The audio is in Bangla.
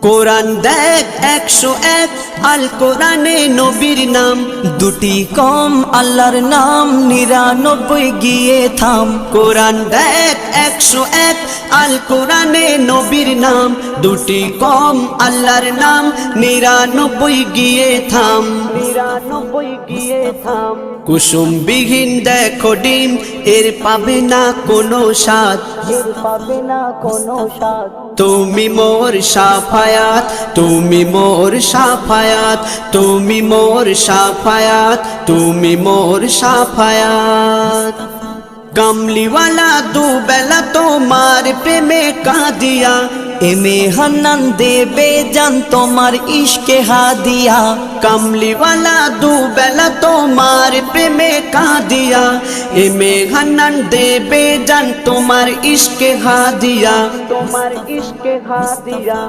কোরআন দেখ 101 আল কোরআনে নবীর নাম, দুটি কম আল্লাহর নাম 99 গিয়ে থাম। কোরআন দেখ 101 আল কোরআনে নবীর নাম, দুটি কম আল্লাহর নাম 99 গিয়ে থাম। 99 গিয়ে থাম। কুসুমবিহীন দেখো ডিম, এর পাবে না কোনো স্বাদ, এর পাবে না কোনো স্বাদ। তুমি মোর শাফায়াত, তুমি মোর শাফায়াত, তুমি মোর শাফায়াত, তুমি মোর শাফায়াত। কামলিওয়ালা দুবেলা তোমার প্রেমে কাঁদিয়া, এমে হান্নান দেবে জান তোমার ইশকে হাদিয়া। কামলিওয়ালা দুবেলা তোমার প্রেমে কাঁদিয়া, এমে হান্নান দেবে জান তোমার ইশকে হাদিয়া, তোমার ইশকে হাদিয়া।